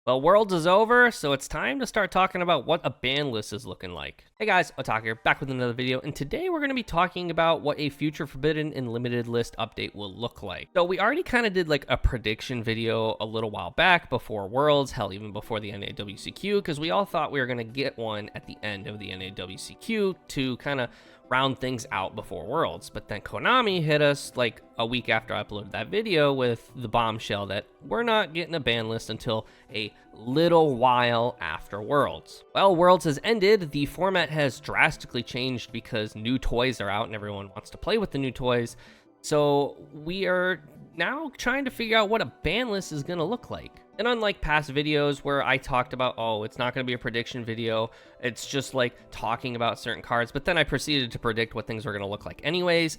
Well, Worlds is over, so it's time to start talking about what a ban list is looking like. Hey guys, Otak here, back with another video, and today we're going to be talking about what a future Forbidden and Limited list update will look like. So we already kind of did like a prediction video a little while back before Worlds, hell, even before the NAWCQ, because we all thought we were going to get one at the end of the NAWCQ to kind of round things out before Worlds. But then Konami hit us like a week after I uploaded that video with the bombshell that we're not getting a ban list until a little while after Worlds. Well, Worlds has ended. The format has drastically changed because new toys are out and everyone wants to play with the new toys. So we are now trying to figure out what a ban list is going to look like. And unlike past videos where I talked about, oh, it's not going to be a prediction video, it's just like talking about certain cards, but then I proceeded to predict what things were going to look like anyways,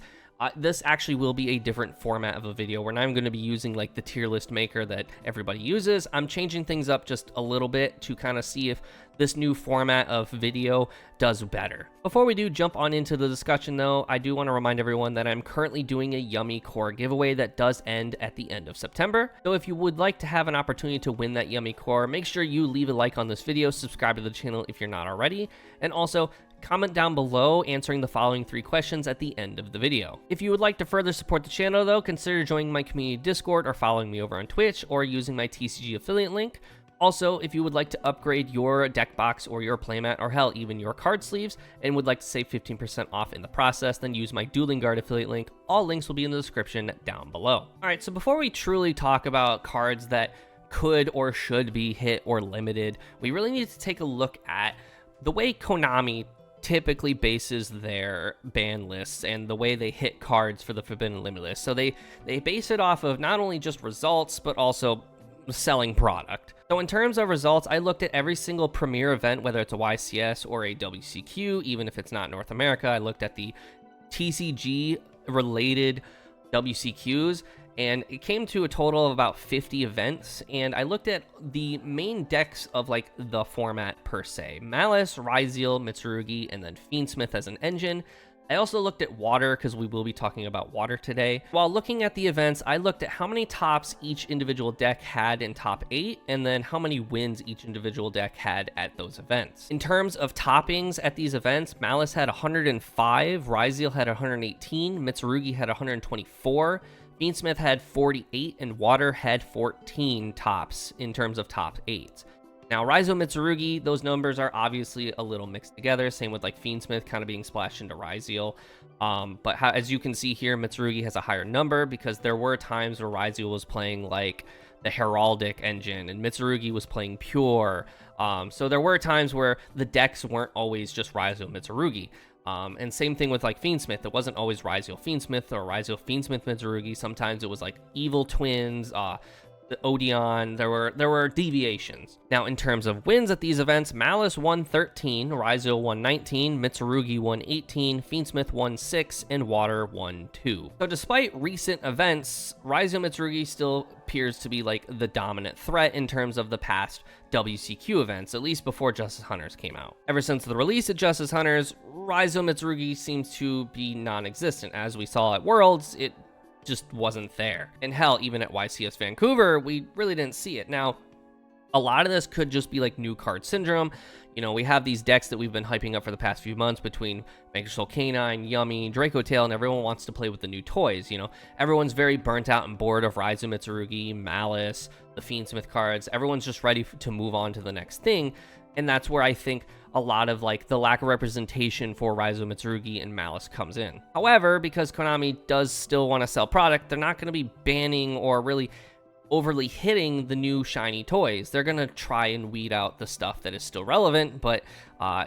this actually will be a different format of a video where now I'm going to be using like the tier list maker that everybody uses. I'm changing things up just a little bit to kind of see if this new format of video does better. Before we do jump on into the discussion though, I do want to remind everyone that I'm currently doing a Yummy Core giveaway that does end at the end of September. So if you would like to have an opportunity to win that Yummy Core, make sure you leave a like on this video, subscribe to the channel if you're not already, and also comment down below answering the following 3 questions at the end of the video. If you would like to further support the channel though, consider joining my community Discord or following me over on Twitch or using my TCG affiliate link. Also, if you would like to upgrade your deck box or your playmat or hell, even your card sleeves and would like to save 15% off in the process, then use my Dueling Guard affiliate link. All links will be in the description down below. All right, so before we truly talk about cards that could or should be hit or limited, we really need to take a look at the way Konami typically bases their ban lists and the way they hit cards for the Forbidden Limited list. So they base it off of not only just results, but also selling product. So in terms of results, I looked at every single premier event, whether it's a YCS or a WCQ, even if it's not North America. I looked at the TCG related WCQs, and it came to a total of about 50 events, and I looked at the main decks of like the format per se: Malice, Riseal, Mitsurugi, and then Fiendsmith as an engine. I also looked at water because we will be talking about water today. While looking at the events, I looked at how many tops each individual deck had in top 8, and then how many wins each individual deck had at those events. In terms of toppings at these events, Malice had 105, Riseal had 118, Mitsurugi had 124, Fiendsmith had 48, and Water had 14 tops in terms of top 8. Now, Riseal Mitsurugi, those numbers are obviously a little mixed together. Same with like Fiendsmith kind of being splashed into Riseal. But as you can see here, Mitsurugi has a higher number because there were times where Riseal was playing like the Heraldic engine and Mitsurugi was playing Pure. So there were times where the decks weren't always just Riseal Mitsurugi. And same thing with like Fiendsmith. It wasn't always Riseal Fiendsmith or Riseal Fiendsmith Mitsurugi. Sometimes it was like Evil Twins, the Odeon. There were deviations. Now, in terms of wins at these events, Malice won 13, Riseal won 19, Mitsurugi won 18, Fiendsmith won 6, and Water won 2. So despite recent events, Riseal Mitsurugi still appears to be like the dominant threat in terms of the past WCQ events, at least before Justice Hunters came out. Ever since the release of Justice Hunters, Riseal Mitsurugi seems to be non-existent. As we saw at Worlds, it just wasn't there. And hell, even at YCS Vancouver, we really didn't see it. Now, a lot of this could just be like new card syndrome. You know, we have these decks that we've been hyping up for the past few months between Mega Soul Canine, Yummy, Draco Tail, and everyone wants to play with the new toys. You know, everyone's very burnt out and bored of Riseal Mitsurugi, Malice, the Fiendsmith cards. Everyone's just ready to move on to the next thing. And that's where I think a lot of like the lack of representation for Riseal Mitsurugi and Malice comes in. However, because Konami does still want to sell product, they're not going to be banning or really overly hitting the new shiny toys. They're going to try and weed out the stuff that is still relevant, but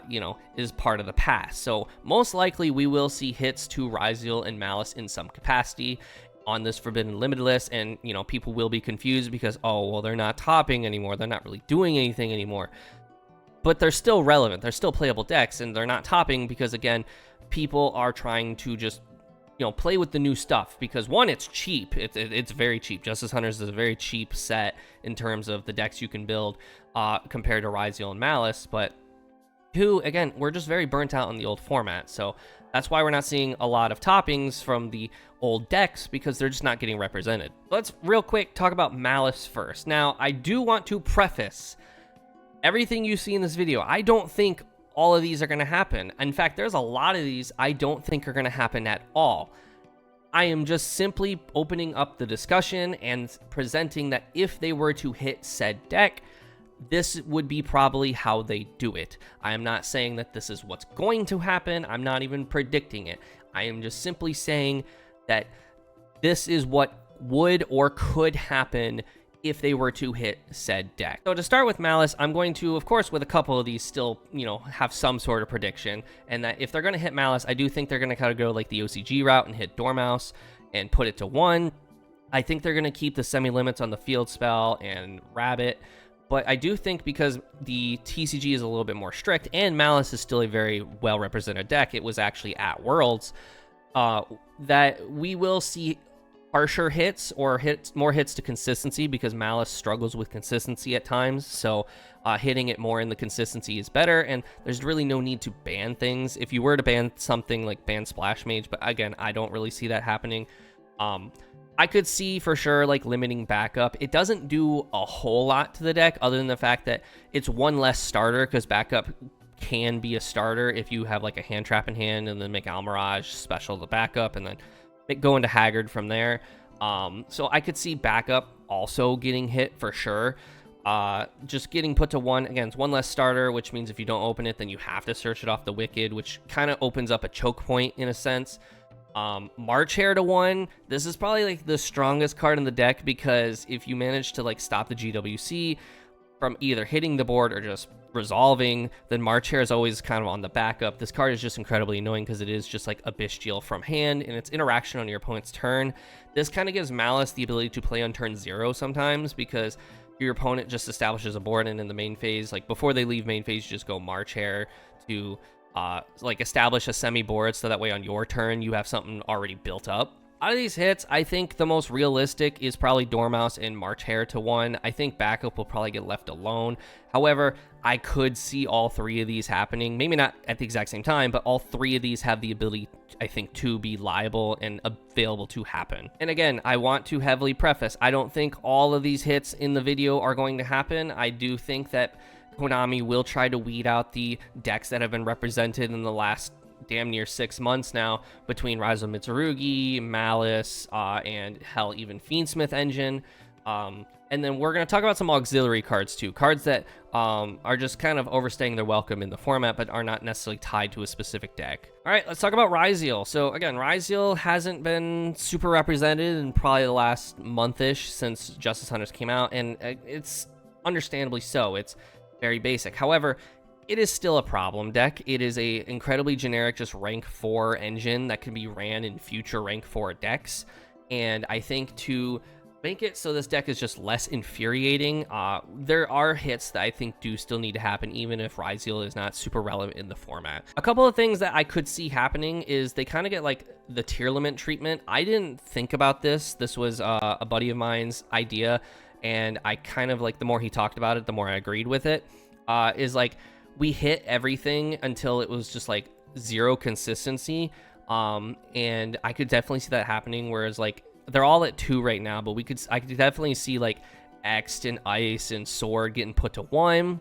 you know, is part of the past. So most likely we will see hits to Riseal and Malice in some capacity on this Forbidden Limited list, and you know, people will be confused because, oh, well, they're not topping anymore, they're not really doing anything anymore. But they're still relevant, they're still playable decks, and they're not topping because, again, people are trying to just, you know, play with the new stuff because, one, it's cheap. It's very cheap. Justice Hunters is a very cheap set in terms of the decks you can build compared to Riseal and Malice, but Two, again, we're just very burnt out on the old format, so that's why we're not seeing a lot of toppings from the old decks, because they're just not getting represented. Let's real quick talk about Malice first. Now, I do want to preface everything you see in this video. I don't think all of these are going to happen. In fact, there's a lot of these I don't think are going to happen at all. I am just simply opening up the discussion and presenting that if they were to hit said deck, this would be probably how they do it. I am not saying that this is what's going to happen. I'm not even predicting it. I am just simply saying that this is what would or could happen if they were to hit said deck. So to start with Malice, I'm going to, of course, with a couple of these still, have some sort of prediction. And that if they're going to hit Malice, I do think they're going to kind of go like the OCG route and hit Dormouse and put it to 1. I think they're going to keep the semi-limits on the field spell and Rabbit. But I do think because the TCG is a little bit more strict and Malice is still a very well-represented deck, it was actually at Worlds, that we will see harsher hits or more hits to consistency, because Malice struggles with consistency at times. So hitting it more in the consistency is better, and there's really no need to ban things. If you were to ban something like ban Splash Mage, but again, I don't really see that happening. I could see for sure like limiting backup. It doesn't do a whole lot to the deck other than the fact that it's one less starter, because backup can be a starter if you have like a hand trap in hand and then make Almirage special the backup and then go into Haggard from there. So I could see backup also getting hit for sure. Just getting put to 1, again, it's one less starter, which means if you don't open it, then you have to search it off the Wicked, which kind of opens up a choke point in a sense. March Hare to 1, this is probably like the strongest card in the deck, because if you manage to like stop the GWC from either hitting the board or just resolving, then March Hare is always kind of on the backup. This card is just incredibly annoying because it is just like a Bestial from hand, and its interaction on your opponent's turn. This kind of gives Malice the ability to play on turn 0 sometimes, because your opponent just establishes a board, and in the main phase, like before they leave main phase, you just go March Hare to like establish a semi board, so that way on your turn you have something already built up. Out of these hits, I think the most realistic is probably Dormouse and March Hare to 1. I think backup will probably get left alone. However, I could see all 3 of these happening. Maybe not at the exact same time, but all 3 of these have the ability, I think, to be liable and available to happen. And again, I want to heavily preface, I don't think all of these hits in the video are going to happen. I do think that Konami will try to weed out the decks that have been represented in the last damn near 6 months now, between Riseal and Mitsurugi, Malice, and hell, even Fiendsmith engine. And then we're going to talk about some auxiliary cards too, cards that are just kind of overstaying their welcome in the format, but are not necessarily tied to a specific deck. All right, let's talk about Riseal. So again, Riseal hasn't been super represented in probably the last month-ish since Justice Hunters came out, and it's understandably so. It's very basic. However, it is still a problem deck. It is a incredibly generic, just rank 4 engine that can be ran in future rank 4 decks. And I think to make it so this deck is just less infuriating, there are hits that I think do still need to happen, even if Riseal is not super relevant in the format. A couple of things that I could see happening is they kind of get like the tier limit treatment. I didn't think about this. This was a buddy of mine's idea, and I kind of like, the more he talked about it, the more I agreed with it. Is like, we hit everything until it was just like 0 consistency, and I could definitely see that happening, whereas like they're all at 2 right now, but I could definitely see like Ext and Ice and Sword getting put to 1,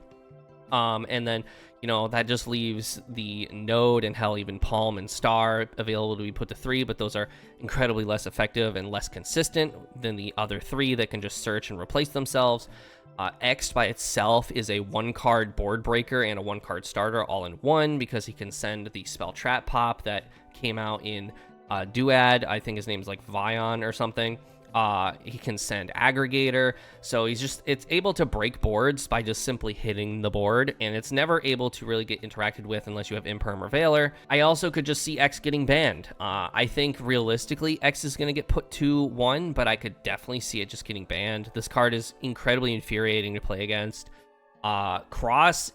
and then that just leaves the Node and hell, even Palm and Star available to be put to 3, but those are incredibly less effective and less consistent than the other 3 that can just search and replace themselves. Ext by itself is a 1-card board breaker and a 1-card starter all in one, because he can send the spell trap pop that came out in Duad. I think his name's like Vion or something. He can send Aggregator, so it's able to break boards by just simply hitting the board, and it's never able to really get interacted with unless you have Imperm or Veiler. I also could just see X getting banned. I think realistically X is going to get put to 1, but I could definitely see it just getting banned. This card is incredibly infuriating to play against. Cross,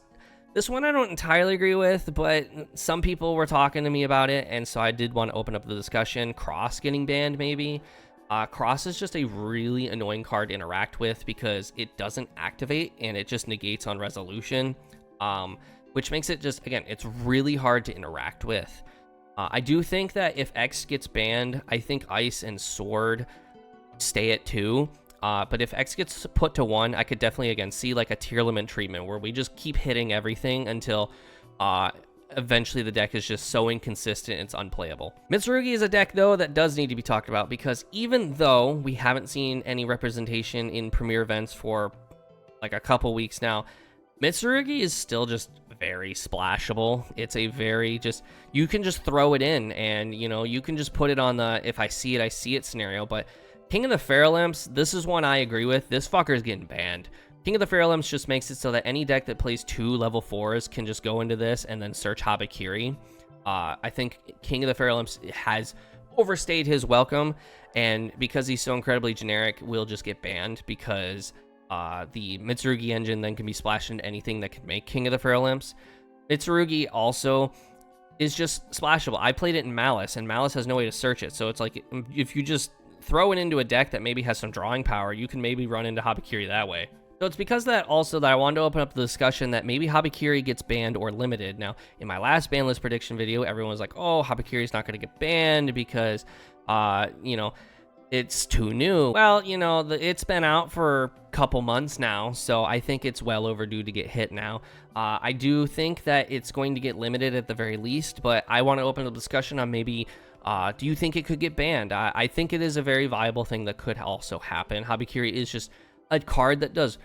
this one I don't entirely agree with, but some people were talking to me about it, and so I did want to open up the discussion. Cross getting banned, maybe. Cross is just a really annoying card to interact with because it doesn't activate and it just negates on resolution. which makes it just, again, it's really hard to interact with. I do think that if X gets banned, I think Ice and Sword stay at 2. But if X gets put to 1, I could definitely, again, see like a tier limit treatment where we just keep hitting everything until eventually the deck is just so inconsistent it's unplayable. Mitsurugi is a deck, though, that does need to be talked about, because even though we haven't seen any representation in premier events for like a couple weeks now, Mitsurugi is still just very splashable. It's a very just, you can just throw it in and, you know, you can just put it on the if I see it scenario. But King of the Fairlamps, this is one I agree with. This fucker's getting banned. King of the Fairlamps just makes it so that any deck that plays 2 level 4s can just go into this and then search Habakiri. I think King of the Fairlamps has overstayed his welcome, and because he's so incredibly generic, will just get banned, because the Mitsurugi engine then can be splashed into anything that can make King of the Fairlamps. Mitsurugi also is just splashable. I played it in Malice, and Malice has no way to search it, so it's like if you just throw it into a deck that maybe has some drawing power, you can maybe run into Habakiri that way. So it's because of that also that I wanted to open up the discussion that maybe Habakiri gets banned or limited. Now, in my last ban list prediction video, everyone was like, oh, Habakiri's not going to get banned because, you know, it's too new. Well, you know, it's been out for a couple months now, so I think it's well overdue to get hit now. I do think that it's going to get limited at the very least, but I want to open up a discussion on maybe, do you think it could get banned? I think it is a very viable thing that could also happen. Habakiri is just a card that does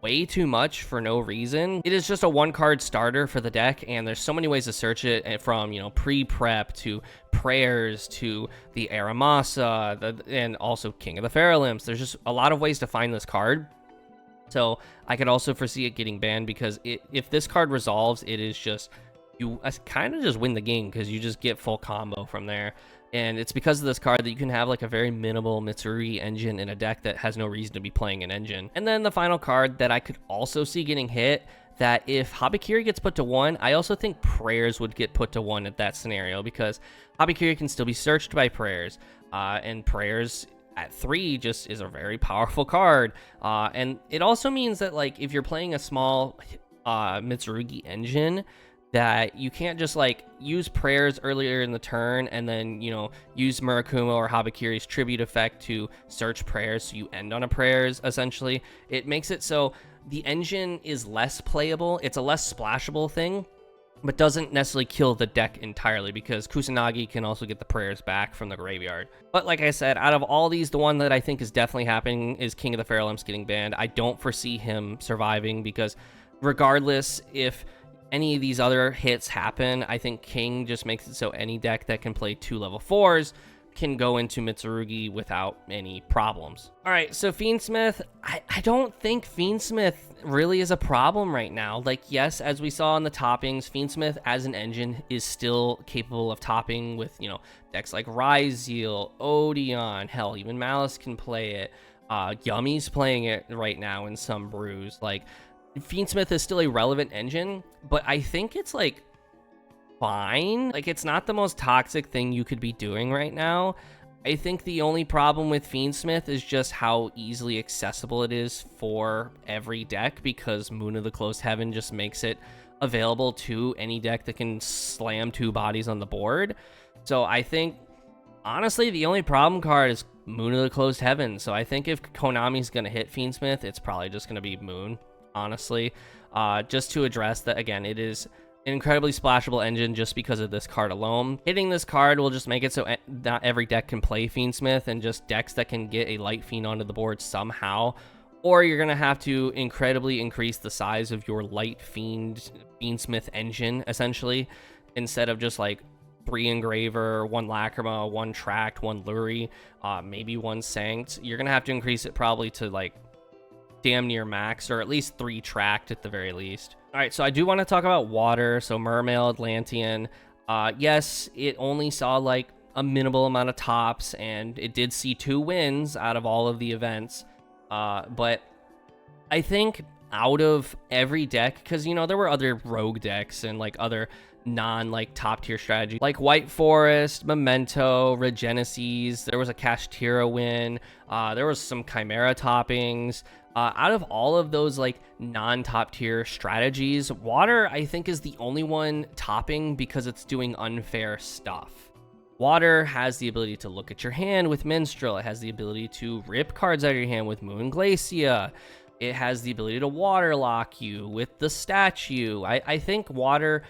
way too much for no reason. It is just a 1-card starter for the deck, and there's so many ways to search it, from, you know, pre-prep to prayers to the Aramasa, and also King of the Fairlamps. There's just a lot of ways to find this card. So I could also foresee it getting banned, because if this card resolves, it is just, you kind of just win the game, because you just get full combo from there. And it's because of this card that you can have like a very minimal Mitsurugi engine in a deck that has no reason to be playing an engine. And then the final card that I could also see getting hit, that if Habakiri gets put to 1, I also think Prayers would get put to 1 at that scenario, because Habakiri can still be searched by Prayers, and Prayers at 3 just is a very powerful card. And it also means that, like, if you're playing a small Mitsurugi engine, that you can't just like use Prayers earlier in the turn and then, you know, use Murakuma or Habakiri's tribute effect to search Prayers, so you end on a Prayers. Essentially, it makes it so the engine is less playable. It's a less splashable thing, but doesn't necessarily kill the deck entirely, because Kusanagi can also get the Prayers back from the graveyard. But like I said, out of all these, the one that I think is definitely happening is King of the Fairlamps getting banned. I don't foresee him surviving, because regardless if any of these other hits happen, I think King just makes it so any deck that can play 2 level 4s can go into Mitsurugi without any problems. All right, so Fiendsmith, I don't think Fiendsmith really is a problem right now. Like, yes, as we saw in the toppings, Fiendsmith as an engine is still capable of topping with, you know, decks like Riseal, Odeon, hell, even Malice can play it. Yummy's playing it right now in some brews. Like, Fiendsmith is still a relevant engine, but I think it's like fine. Like, it's not the most toxic thing you could be doing right now. I think the only problem with Fiendsmith is just how easily accessible it is for every deck, because Moon of the Closed Heaven just makes it available to any deck that can slam 2 bodies on the board. So I think, honestly, the only problem card is Moon of the Closed Heaven. So I think if Konami's going to hit Fiendsmith, it's probably just going to be Moon, honestly, just to address that. Again, it is an incredibly splashable engine just because of this card alone. Hitting this card will just make it so not every deck can play Fiendsmith, and just decks that can get a Light Fiend onto the board somehow, or you're going to have to incredibly increase the size of your Light Fiendsmith engine, essentially, instead of just like 3 Engraver, 1 Lacrima, 1 Tract, 1 Luri, maybe 1 Sanct. You're going to have to increase it probably to like damn near max, or at least 3 Tract at the very least. All right, so I do want to talk about water. So Mermail, Atlantean, yes, it only saw like a minimal amount of tops, and it did see 2 wins out of all of the events, but I think out of every deck, because, you know, there were other rogue decks and like other non like top tier strategy like White Forest, Memento, Regenesis, there was a Kashtira win, there was some Chimera toppings, Out of all of those like non-top tier strategies, water I think is the only one topping because it's doing unfair stuff. Water has the ability to look at your hand with Minstrel. It has the ability to rip cards out of your hand with Moon Glacia. It has the ability to water lock you with the statue. I think water,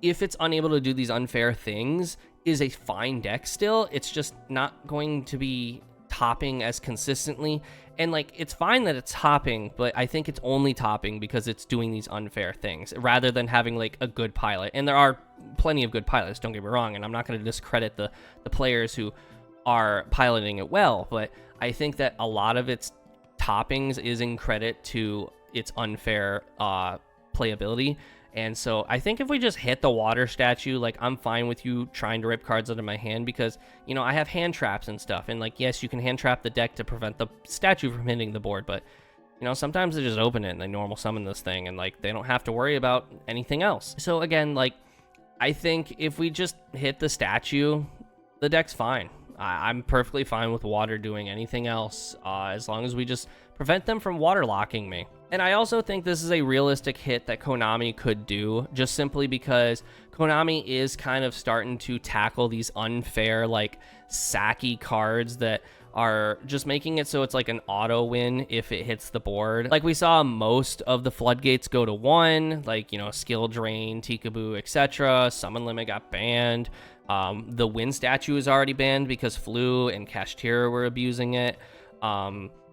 if it's unable to do these unfair things, is a fine deck still. It's just not going to be topping as consistently. And like, it's fine that it's topping, but I think it's only topping because it's doing these unfair things rather than having like a good pilot. And there are plenty of good pilots, don't get me wrong, and I'm not going to discredit the players who are piloting it well, but I think that a lot of its toppings is in credit to its unfair playability. And so I think if we just hit the water statue, like, I'm fine with you trying to rip cards out of my hand because, you know, I have hand traps and stuff. And like, yes, you can hand trap the deck to prevent the statue from hitting the board, but, you know, sometimes they just open it and they normal summon this thing and like, they don't have to worry about anything else. So again, like, I think if we just hit the statue, the deck's fine. I'm perfectly fine with water doing anything else as long as we just prevent them from water locking me. And I also think this is a realistic hit that Konami could do, just simply because Konami is kind of starting to tackle these unfair, like, sacky cards that are just making it so it's like an auto win if it hits the board. Like, we saw most of the floodgates go to 1, like, you know, skill drain, Tikaboo, etc. Summon limit got banned. The win statue is already banned because Flu and Kashtira were abusing it.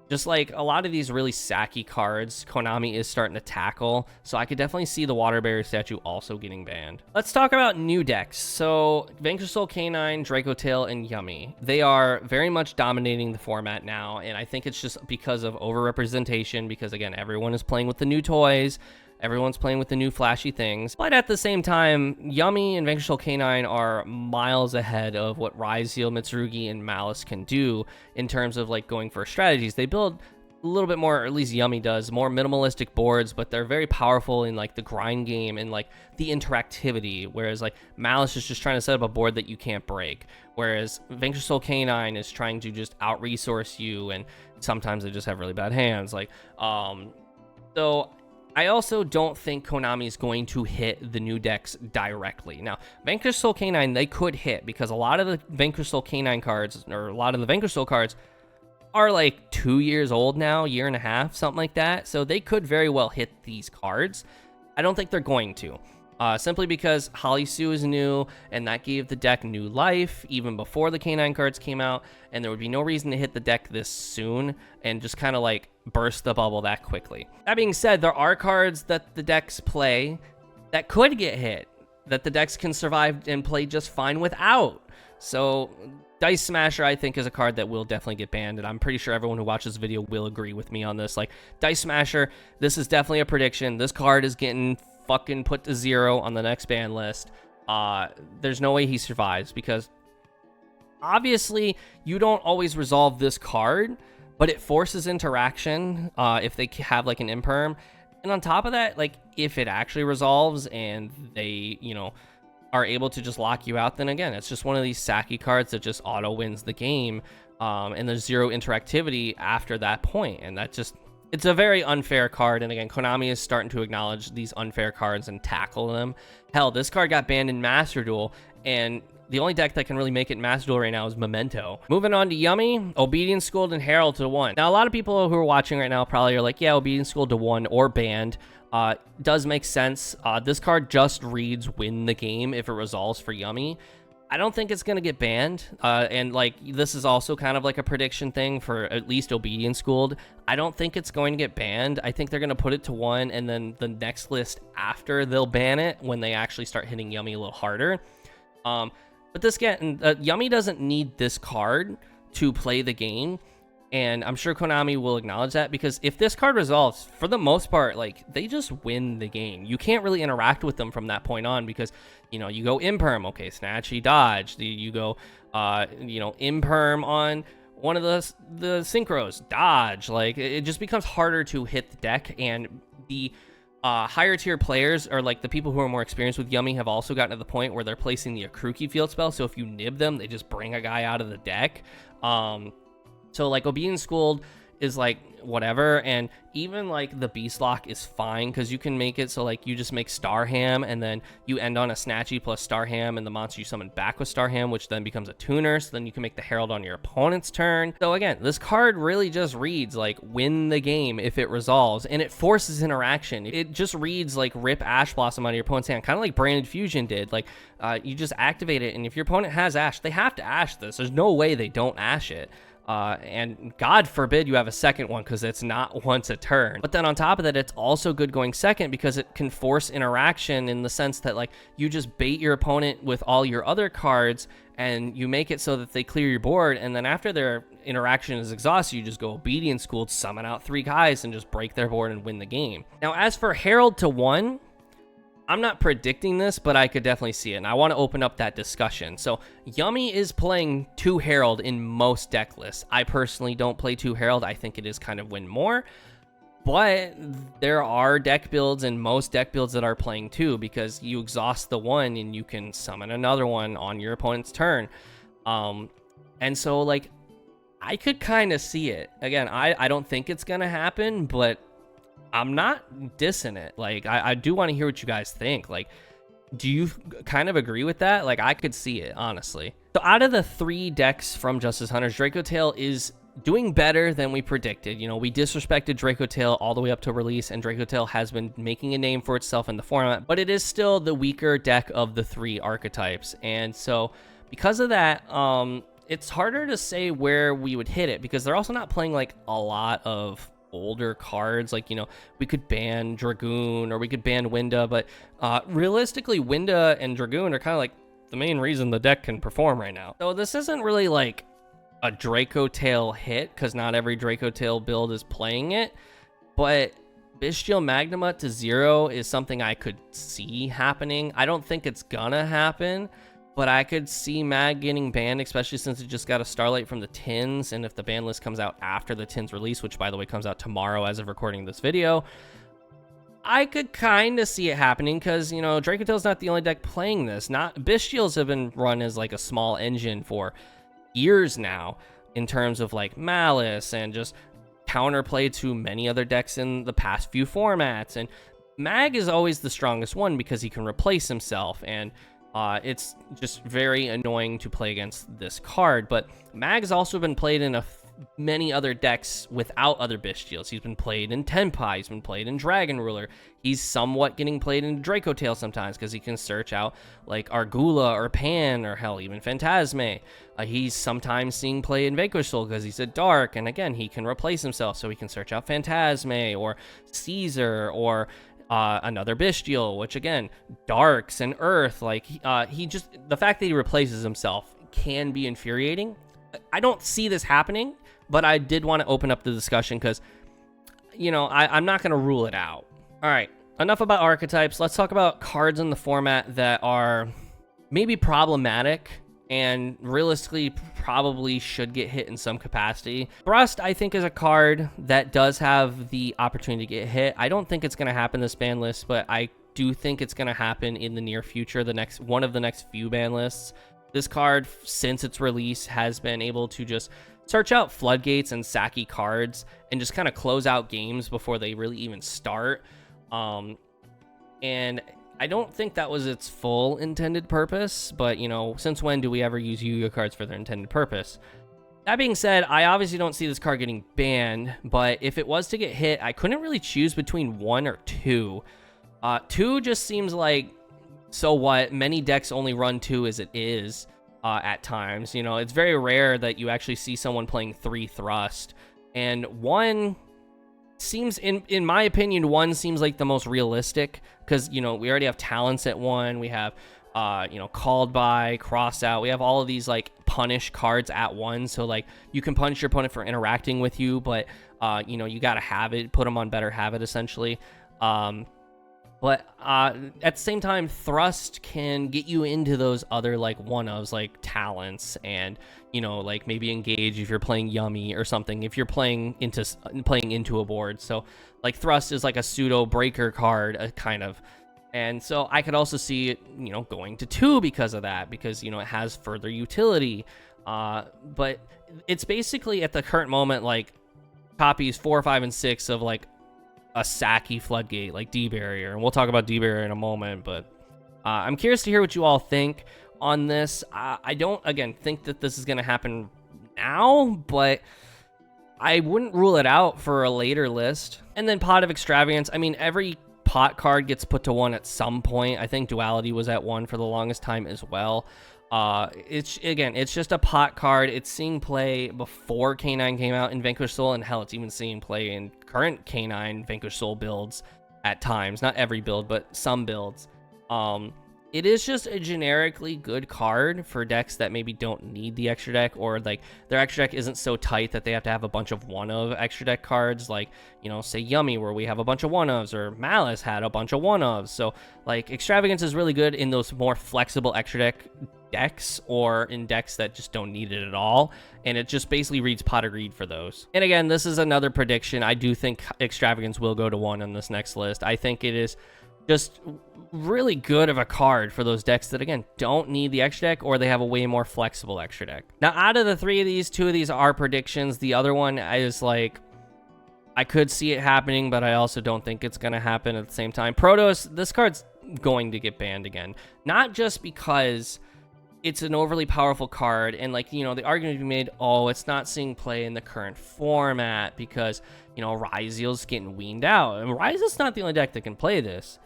Just like a lot of these really sacky cards, Konami is starting to tackle. So I could definitely see the Water Barrier statue also getting banned. Let's talk about new decks. So Vanquish Soul Canine, Draco Tail, and Yummy. They are very much dominating the format now. And I think it's just because of overrepresentation, because again, everyone is playing with the new toys. Everyone's playing with the new flashy things. But at the same time, Yummy and Vanquish Soul Canine are miles ahead of what Riseal, Mitsurugi, and Malice can do in terms of like going for strategies. They build a little bit more, or at least Yummy does, more minimalistic boards, but they're very powerful in like the grind game and like the interactivity. Whereas like Malice is just trying to set up a board that you can't break. Whereas Vanquish Soul Canine is trying to just out-resource you, and sometimes they just have really bad hands. Like, so I also don't think Konami is going to hit the new decks directly. Now, Vanquish Soul Canine, they could hit because a lot of the Vanquish Soul Canine cards, or a lot of the Vanquish Soul cards, are like 2 years old now, year and a half, something like that. So they could very well hit these cards. I don't think they're going to. Simply because Holly Sue is new, and that gave the deck new life even before the Canine cards came out, and there would be no reason to hit the deck this soon and just kind of like burst the bubble that quickly. That being said, there are cards that the decks play that could get hit, that the decks can survive and play just fine without. So Dice Smasher, I think, is a card that will definitely get banned, and I'm pretty sure everyone who watches this video will agree with me on this. Like, Dice Smasher, this is definitely a prediction. This card is getting fucking put to 0 on the next ban list. There's no way he survives, because obviously you don't always resolve this card, but it forces interaction if they have like an imperm. And on top of that, like, if it actually resolves and they, you know, are able to just lock you out, then again, it's just one of these sacky cards that just auto wins the game, and there's 0 interactivity after that point, and that just, it's a very unfair card. And again, Konami is starting to acknowledge these unfair cards and tackle them. Hell, this card got banned in Master Duel, and the only deck that can really make it in Master Duel right now is Memento. Moving on to Yummy, Obedience Schooled and Herald to 1. Now, a lot of people who are watching right now probably are like, yeah, Obedience Schooled to 1 or banned. Does make sense. This card just reads win the game if it resolves for Yummy. I don't think it's going to get banned, and like, this is also kind of like a prediction thing for at least Obedience Schooled. I don't think it's going to get banned. I think they're going to put it to 1, and then the next list after they'll ban it when they actually start hitting Yummy a little harder. But this Yummy doesn't need this card to play the game, and I'm sure Konami will acknowledge that, because if this card resolves, for the most part, like, they just win the game. You can't really interact with them from that point on, because, you know, you go imperm, okay, Snatchy, dodge. You go, you know, imperm on one of the synchros, dodge. Like, it just becomes harder to hit the deck, and the higher tier players, or like the people who are more experienced with Yummy, have also gotten to the point where they're placing the Akruki field spell, so if you nib them, they just bring a guy out of the deck. So like, Obedience Schooled is like whatever, and even like the beast lock is fine because you can make it so like you just make Starham and then you end on a Snatchy plus Starham, and the monster you summon back with Starham, which then becomes a tuner, so then you can make the Herald on your opponent's turn. So again, this card really just reads like win the game if it resolves, and it forces interaction. It just reads like rip Ash Blossom out of your opponent's hand, kind of like Branded Fusion did. Like you just activate it, and if your opponent has Ash, they have to Ash this. There's no way they don't Ash it. And God forbid you have a second one, because it's not once a turn. But then on top of that, it's also good going second because it can force interaction in the sense that like you just bait your opponent with all your other cards and you make it so that they clear your board, and then after their interaction is exhausted, you just go Obedient School, summon out 3 guys, and just break their board and win the game. Now, as for Herald to 1, I'm not predicting this, but I could definitely see it, and I want to open up that discussion. So Yummy is playing 2 Herald in most deck lists. I personally don't play 2 Herald. I think it is kind of win more, but there are deck builds and most deck builds that are playing 2 because you exhaust the one and you can summon another one on your opponent's turn. And so like I could kind of see it. Again, I don't think it's gonna happen, but I'm not dissing it. Like, I do want to hear what you guys think. Like, do you kind of agree with that? Like, I could see it, honestly. So out of the 3 decks from Justice Hunters, Draco Tail is doing better than we predicted. You know, we disrespected Draco Tail all the way up to release, and Draco Tail has been making a name for itself in the format, but it is still the weaker deck of the 3 archetypes. And so because of that, it's harder to say where we would hit it, because they're also not playing like a lot of older cards. Like, you know, we could ban Dragoon or we could ban Winda, but realistically Winda and Dragoon are kind of like the main reason the deck can perform right now. So this isn't really like a Draco Tail hit, because not every Draco Tail build is playing it, but Bestial Magnuma to 0 is something I could see happening. I don't think it's gonna happen, but I could see Mag getting banned, especially since it just got a Starlight from the Tins, and if the ban list comes out after the Tins release, which by the way comes out tomorrow as of recording this video, I could kind of see it happening, because, you know, Draco Tail's not the only deck playing this. Bestials have been run as like a small engine for years now, in terms of like Malice and just counterplay to many other decks in the past few formats, and Mag is always the strongest one because he can replace himself, and it's just very annoying to play against this card. But Mag has also been played in many other decks without other Bestials. He's been played in Tenpai, he's been played in Dragon Ruler, he's somewhat getting played in Draco Tail sometimes because he can search out like Argula or Pan, or hell, even Phantasme. He's sometimes seeing play in Vanquish Soul because he's a dark, and again, he can replace himself, so he can search out Phantasme or Caesar or another Bestial, which again, darks and earth. Like he just, the fact that he replaces himself can be infuriating. I don't see this happening, but I did want to open up the discussion because, you know, I'm not going to rule it out. All right, enough about archetypes. Let's talk about cards in the format that are maybe problematic and realistically probably should get hit in some capacity. Thrust, I think, is a card that does have the opportunity to get hit. I don't think it's going to happen this ban list, but I do think it's going to happen in the near future, one of the next few ban lists. This card, since its release, has been able to just search out floodgates and Saki cards and just kind of close out games before they really even start. And I don't think that was its full intended purpose, but, you know, since when do we ever use Yu-Gi-Oh cards for their intended purpose? That being said, I obviously don't see this card getting banned, but if it was to get hit, I couldn't really choose between 1 or 2. 2 just seems like, so what? Many decks only run 2 as it is at times. You know, it's very rare that you actually see someone playing 3 Thrust, and 1 seems, in my opinion, 1 seems like the most realistic, because, you know, we already have talents at 1, we have you know, called by, cross out, we have all of these like punish cards at 1, so like you can punish your opponent for interacting with you, but you know, you gotta have it, put them on better habit essentially. But at the same time, Thrust can get you into those other like one-ofs, like talents, and, you know, like maybe engage if you're playing Yummy or something, if you're playing into a board. So like Thrust is like a pseudo breaker card, kind of. And so I could also see it, you know, going to 2 because of that, because, you know, it has further utility. But it's basically at the current moment like copies 4, 5, and 6 of like a Saki floodgate, like D-Barrier, and we'll talk about D-Barrier in a moment, but I'm curious to hear what you all think on this. I don't, again, think that this is going to happen now, but I wouldn't rule it out for a later list. And then Pot of Extravagance, I mean, every pot card gets put to 1 at some point. I think Duality was at 1 for the longest time as well. It's just a pot card. It's seeing play before K9 came out in Vanquish Soul, and hell, it's even seeing play in current K9 Vanquish Soul builds at times. Not every build, but some builds. It is just a generically good card for decks that maybe don't need the extra deck, or like their extra deck isn't so tight that they have to have a bunch of one-of extra deck cards, like, you know, say Yummy, where we have a bunch of one-ofs, or Malice had a bunch of one-ofs. So like Extravagance is really good in those more flexible extra deck decks, or in decks that just don't need it at all, and it just basically reads Pot of Greed for those. And again, this is another prediction. I do think Extravagance will go to 1 on this next list. I think it is just really good of a card for those decks that, again, don't need the extra deck, or they have a way more flexible extra deck. Now, out of the 3 of these, 2 of these are predictions. The other one is like, I could see it happening, but I also don't think it's going to happen at the same time. Protos, this card's going to get banned again. Not just because it's an overly powerful card, and like, you know, the argument to be made, oh, it's not seeing play in the current format because, you know, Riseal's getting weaned out. And Riseal's not the only deck that can play this.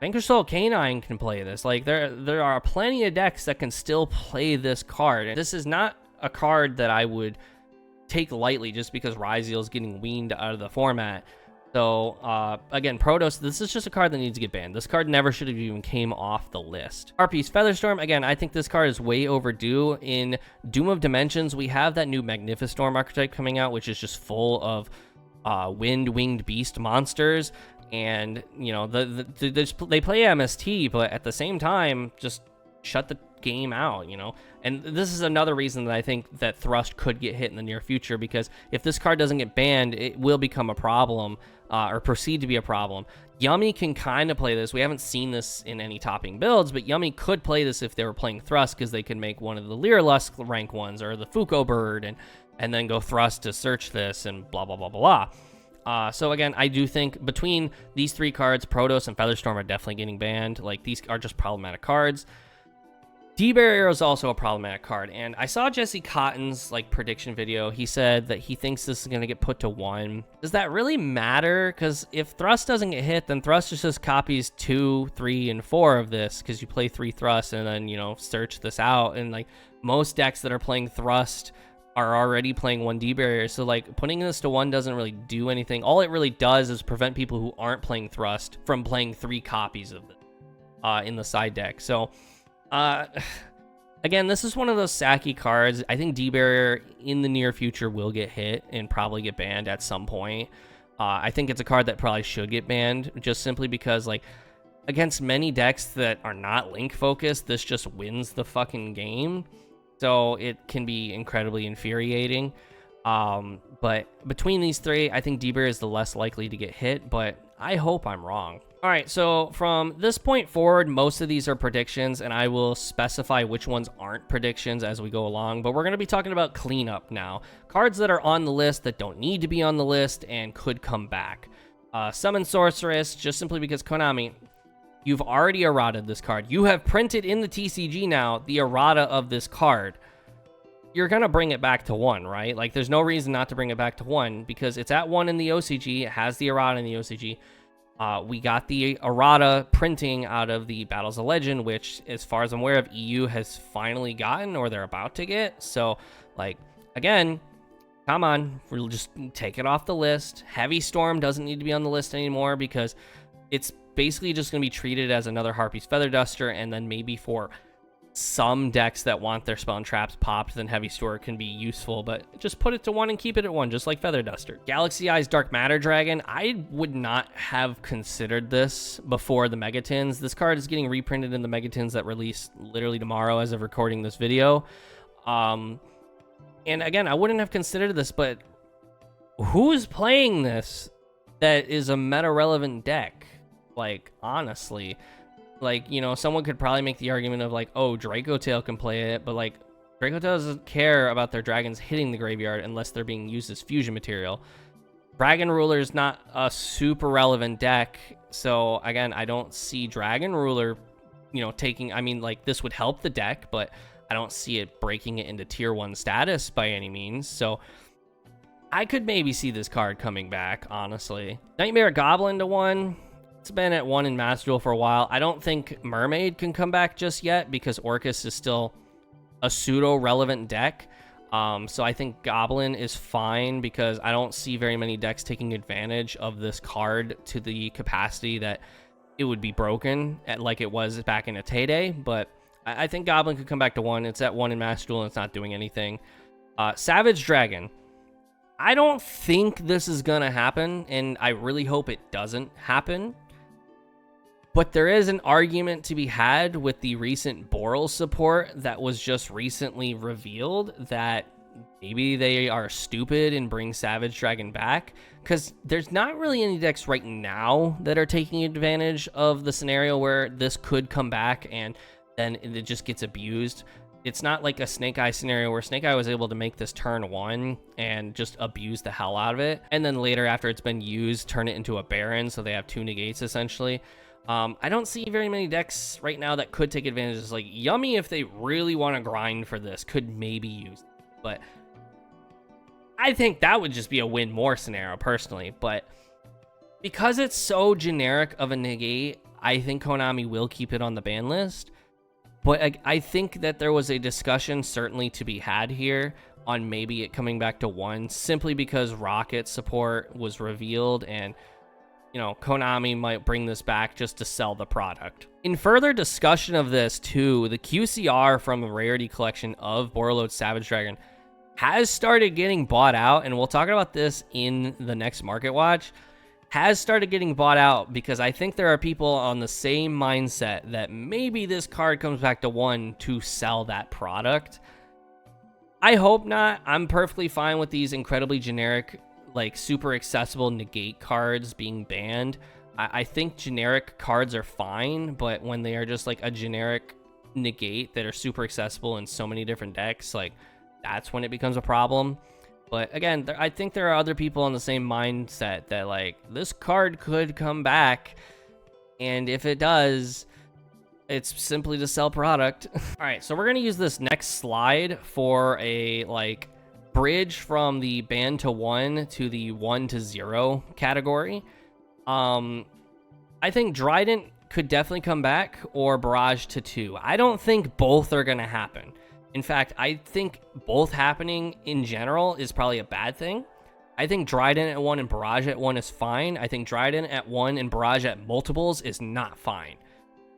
Vanquish Soul K9 can play this. Like, there are plenty of decks that can still play this card. And this is not a card that I would take lightly just because Riseal is getting weaned out of the format. So, again, Protos, this is just a card that needs to get banned. This card never should have even came off the list. Harpies Featherstorm, again, I think this card is way overdue. In Doom of Dimensions, we have that new Magnificestorm archetype coming out, which is just full of wind-winged beast monsters. And, you know, they play MST, but at the same time, just shut the game out, you know. And this is another reason that I think that Thrust could get hit in the near future, because if this card doesn't get banned, it will become a problem, or proceed to be a problem. Yummy can kind of play this. We haven't seen this in any topping builds, but Yummy could play this if they were playing Thrust, because they could make one of the Lyrilusk rank ones, or the Fuko Bird, and then go Thrust to search this, and blah, blah, blah, blah, blah. So again, I do think between these 3 cards, Protos and Featherstorm are definitely getting banned. Like, these are just problematic cards. D-Barrier is also a problematic card, and I saw Jesse Cotton's like prediction video. He said that he thinks this is going to get put to 1. Does that really matter? Because if Thrust doesn't get hit, then Thrust just copies 2, 3, and 4 of this, because you play 3 Thrusts and then, you know, search this out. And like most decks that are playing Thrust are already playing 1 D-Barrier, so like putting this to 1 doesn't really do anything. All it really does is prevent people who aren't playing Thrust from playing 3 copies of it in the side deck. So again, this is one of those Saki cards. I think D-Barrier in the near future will get hit and probably get banned at some point. I think it's a card that probably should get banned, just simply because, like, against many decks that are not Link focused, this just wins the fucking game. So it can be incredibly infuriating. But between these 3, I think D-Barrier is the less likely to get hit, but I hope I'm wrong. All right, so from this point forward, most of these are predictions, and I will specify which ones aren't predictions as we go along, but we're going to be talking about cleanup now. Cards that are on the list that don't need to be on the list and could come back. Summon Sorceress, just simply because Konami, you've already errated this card. You have printed in the TCG now the errata of this card. You're going to bring it back to 1, right? Like, there's no reason not to bring it back to 1, because it's at 1 in the OCG. It has the errata in the OCG. We got the errata printing out of the Battles of Legend, which, as far as I'm aware of, EU has finally gotten, or they're about to get. So, like, again, come on, we'll just take it off the list. Heavy Storm doesn't need to be on the list anymore, because it's basically just going to be treated as another Harpy's Feather Duster, and then maybe for some decks that want their spell and traps popped, then Heavy Storm can be useful, but just put it to 1 and keep it at 1, just like Feather Duster. Galaxy Eyes Dark Matter Dragon, I would not have considered this before the Megatins. This card is getting reprinted in the Megatins that release literally tomorrow as of recording this video. And again, I wouldn't have considered this, but who's playing this that is a meta-relevant deck? Like, honestly, like, you know, someone could probably make the argument of like, oh, Draco Tail can play it, but like, Draco Tail doesn't care about their dragons hitting the graveyard unless they're being used as fusion material. Dragon Ruler is not a super relevant deck, so again, I don't see Dragon Ruler, you know, taking, I mean, like, this would help the deck, but I don't see it breaking it into tier 1 status by any means, so I could maybe see this card coming back, honestly. Nightmare Goblin to 1. It's been at 1 in Master Duel for a while. I don't think Mermaid can come back just yet because Orcus is still a pseudo-relevant deck. So I think Goblin is fine because I don't see very many decks taking advantage of this card to the capacity that it would be broken at, like it was back in its heyday. But I think Goblin could come back to 1. It's at 1 in Master Duel and it's not doing anything. Savage Dragon. I don't think this is going to happen, and I really hope it doesn't happen. But there is an argument to be had with the recent Boral support that was just recently revealed that maybe they are stupid and bring Savage Dragon back, because there's not really any decks right now that are taking advantage of the scenario where this could come back and then it just gets abused. It's not like a Snake Eye scenario where Snake Eye was able to make this turn 1 and just abuse the hell out of it, and then later after it's been used, turn it into a Baron, so they have 2 negates essentially. I don't see very many decks right now that could take advantage. It's like Yummy, if they really want to grind for this, could maybe use it. But I think that would just be a win more scenario personally. But because it's so generic of a negate, I think Konami will keep it on the ban list. But I think that there was a discussion certainly to be had here on maybe it coming back to 1, simply because Rocket support was revealed and, you know, Konami might bring this back just to sell the product. In further discussion of this too, the QCR from the Rarity Collection of Borreload Savage Dragon has started getting bought out, and we'll talk about this in the next Market Watch, has started getting bought out because I think there are people on the same mindset that maybe this card comes back to 1 to sell that product. I hope not. I'm perfectly fine with these incredibly generic, like super accessible negate cards being banned. I think generic cards are fine, but when they are just like a generic negate that are super accessible in so many different decks, like that's when it becomes a problem. But again, I think there are other people on the same mindset that like this card could come back, and if it does, it's simply to sell product. All right, so we're gonna use this next slide for a like bridge from the ban to 1 to the 1 to 0 category. I think Drident could definitely come back, or Barrage to 2. I don't think both are gonna happen. In fact, I think both happening in general is probably a bad thing. I think Drident at 1 and Barrage at 1 is fine. I think Drident at 1 and Barrage at multiples is not fine.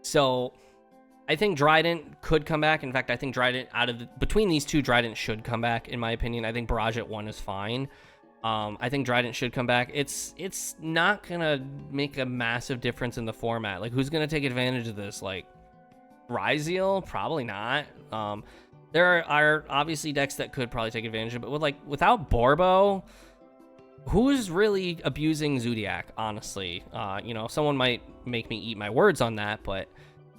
So I think Drident could come back. In fact, I think Drident between these two, Drident should come back, in my opinion. I think Barrage at 1 is fine. I think Drident should come back. It's not gonna make a massive difference in the format. Like, who's gonna take advantage of this? Like, Riseal? Probably not. There are obviously decks that could probably take advantage of it, but without Borbo, who's really abusing Zoodiac, honestly? You know, someone might make me eat my words on that, but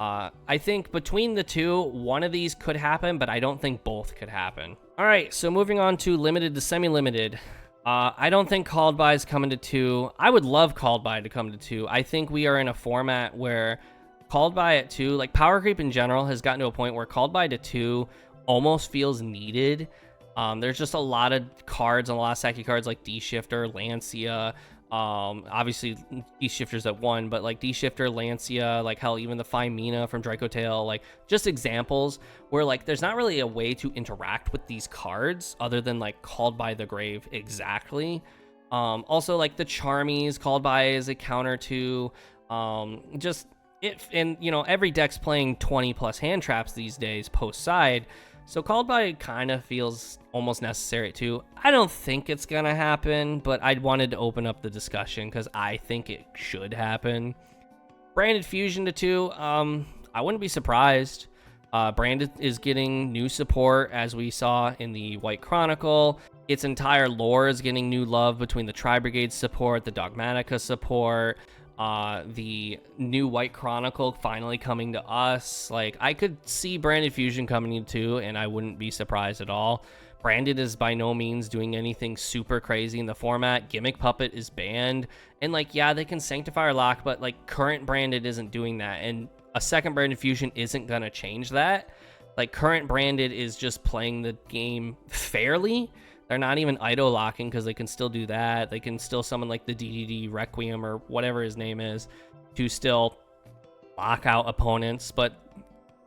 I think between the two, one of these could happen, but I don't think both could happen. All right, so moving on to limited to semi-limited. I don't think Called By is coming to 2. I would love Called By to come to 2. I think we are in a format where Called By at 2, like Power Creep in general, has gotten to a point where Called By to 2 almost feels needed. There's just a lot of cards and a lot of Saki cards like D-Shifter, Lancia, obviously D-Shifters at 1, but like D-Shifter, Lancia, like hell, even the Fine Mina from Draco Tail, like just examples where like there's not really a way to interact with these cards other than like Called By the Grave exactly. Also like the Charmies, Called By is a counter to just it, and you know, every deck's playing 20 plus hand traps these days post side, so Called By kind of feels almost necessary too. I don't think it's gonna happen, but I wanted to open up the discussion because I think it should happen. Branded Fusion to 2, I wouldn't be surprised. Branded is getting new support, as we saw in the White Chronicle. Its entire lore is getting new love between the Tri-Brigade support, the Dogmatica support, the new White Chronicle finally coming to us. Like, I could see Branded Fusion coming in too, and I wouldn't be surprised at all. Branded is by no means doing anything super crazy in the format. Gimmick Puppet is banned. And like, yeah, they can sanctify or lock, but like current Branded isn't doing that. And a second Branded Fusion isn't going to change that. Like current Branded is just playing the game fairly. They're not even idle locking because they can still do that. They can still summon like the DDD Requiem or whatever his name is to still lock out opponents. But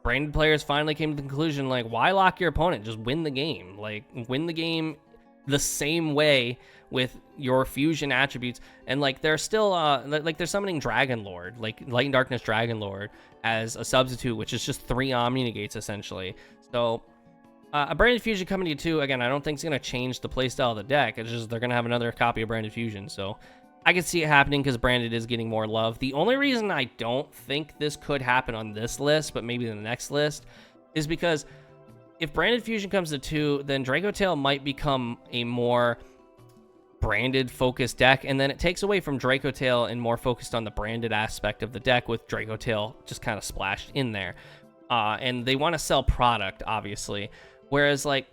Branded players finally came to the conclusion, like, why lock your opponent? Just win the game. Like, win the game the same way with your fusion attributes. And like, they're still like they're summoning Dragon Lord, like Light and Darkness Dragon Lord as a substitute, which is just 3 Omni Negates essentially. So a Branded Fusion coming to you too, again, I don't think it's going to change the playstyle of the deck. It's just they're going to have another copy of Branded Fusion. So I can see it happening because Branded is getting more love. The only reason I don't think this could happen on this list, but maybe the next list, is because if Branded Fusion comes to 2, then Draco Tail might become a more Branded focused deck, and then it takes away from Draco Tail and more focused on the Branded aspect of the deck with Draco Tail just kind of splashed in there. And they want to sell product, obviously. Whereas, like,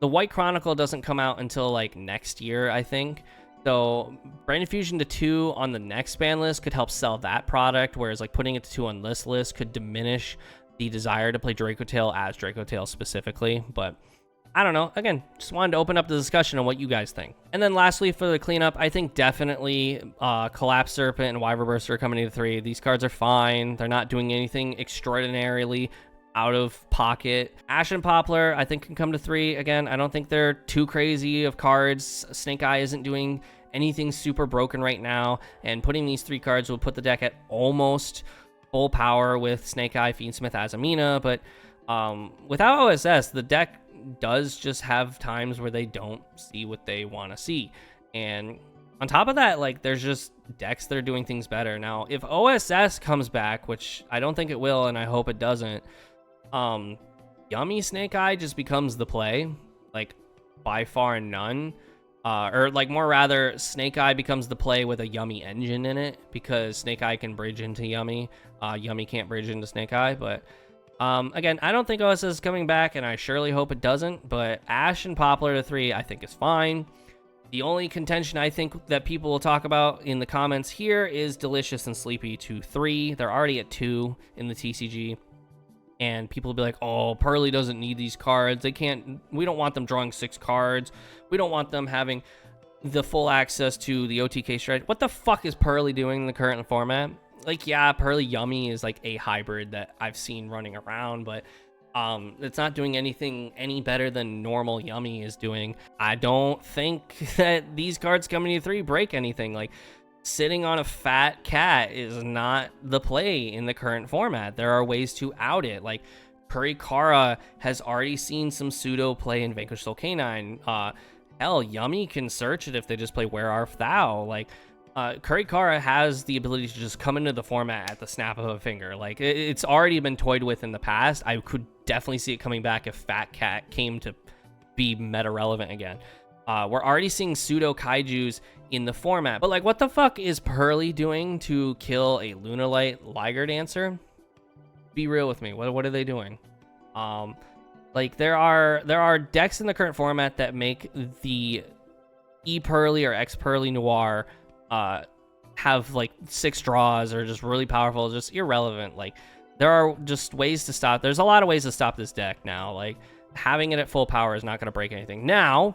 the White Chronicle doesn't come out until, like, next year, I think. So Branded Fusion to 2 on the next ban list could help sell that product, whereas like putting it to 2 on this list could diminish the desire to play Draco Tail as Draco Tail specifically. But I don't know. Again, just wanted to open up the discussion on what you guys think. And then lastly, for the cleanup, I think definitely Collapse Serpent and Wyvern Burster are coming to 3. These cards are fine. They're not doing anything extraordinarily out of pocket. Ashen Poplar, I think, can come to 3. Again, I don't think they're too crazy of cards. Snake Eye isn't doing anything super broken right now, and putting these 3 cards will put the deck at almost full power with Snake Eye, Fiendsmith, Azamina. But without OSS, the deck does just have times where they don't see what they want to see. And on top of that, like, there's just decks that are doing things better. Now, if OSS comes back, which I don't think it will, and I hope it doesn't, Yummy Snake Eye just becomes the play, like, by far none. Or like, more rather, Snake Eye becomes the play with a Yummy engine in it, because Snake Eye can bridge into Yummy. Yummy can't bridge into Snake Eye. But again, I don't think OSS is coming back, and I surely hope it doesn't. But Ash and Poplar to 3 I think is fine. The only contention I think that people will talk about in the comments here is Delicious and Sleepy to 3. They're already at 2 in the TCG. And people will be like, oh, Pearly doesn't need these cards. We don't want them drawing 6 cards. We don't want them having the full access to the OTK strategy. What the fuck is Pearly doing in the current format? Like, yeah, Pearly Yummy is like a hybrid that I've seen running around, but it's not doing anything any better than normal Yummy is doing. I don't think that these cards coming to 3 break anything. Like, sitting on a fat cat is not the play in the current format. There are ways to out it. Like, Kurikara has already seen some pseudo play in Vanquish Soul Canine. Hell, Yummy can search it if they just play Where Art Thou. Like, Kurikara has the ability to just come into the format at the snap of a finger. Like, it's already been toyed with in the past. I could definitely see it coming back if Fat Cat came to be meta relevant again. We're already seeing pseudo kaijus in the format, but like, what the fuck is Pearly doing to kill a Lunalight Liger Dancer? Be real with me. What are they doing? Like, there are decks in the current format that make the E-Pearly or X-Pearly Noir have like 6 draws or just really powerful, just irrelevant. Like, there are just ways to stop. There's a lot of ways to stop this deck now. Like, having it at full power is not going to break anything. Now,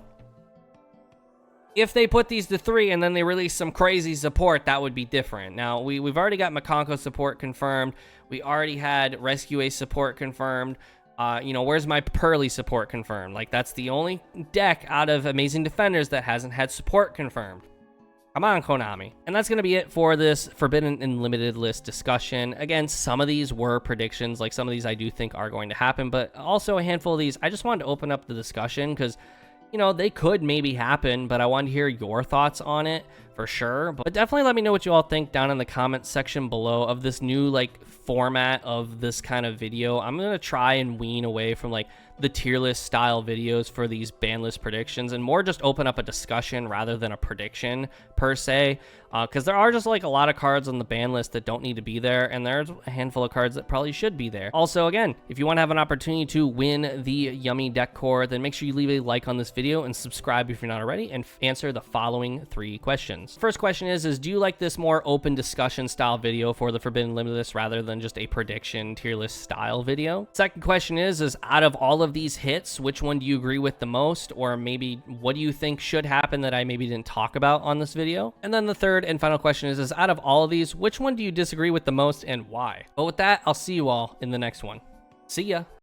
if they put these to 3 and then they release some crazy support, that would be different. Now, we've already got Makonko support confirmed. We already had Rescue Ace support confirmed. Where's my Pearly support confirmed? Like, that's the only deck out of Amazing Defenders that hasn't had support confirmed. Come on, Konami. And that's going to be it for this Forbidden and Limited list discussion. Again, some of these were predictions. Like, some of these I do think are going to happen, but also a handful of these, I just wanted to open up the discussion because, they could maybe happen, but I wanted to hear your thoughts on it. for sure. But definitely let me know what you all think down in the comments section below of this new like format of this kind of video. I'm gonna try and wean away from like the tier list style videos for these ban list predictions and more just open up a discussion rather than a prediction per se, because there are just like a lot of cards on the ban list that don't need to be there, and there's a handful of cards that probably should be there. Also, again, if you want to have an opportunity to win the yummy deck core, then make sure you leave a like on this video and subscribe if you're not already, and answer the following 3 questions. First question is do you like this more open discussion style video for the Forbidden Limited List rather than just a prediction tier list style video? Second question is out of all of these hits, which one do you agree with the most, or maybe what do you think should happen that I maybe didn't talk about on this video? And then the third and final question is out of all of these, which one do you disagree with the most and why? But with that, I'll see you all in the next one. See ya.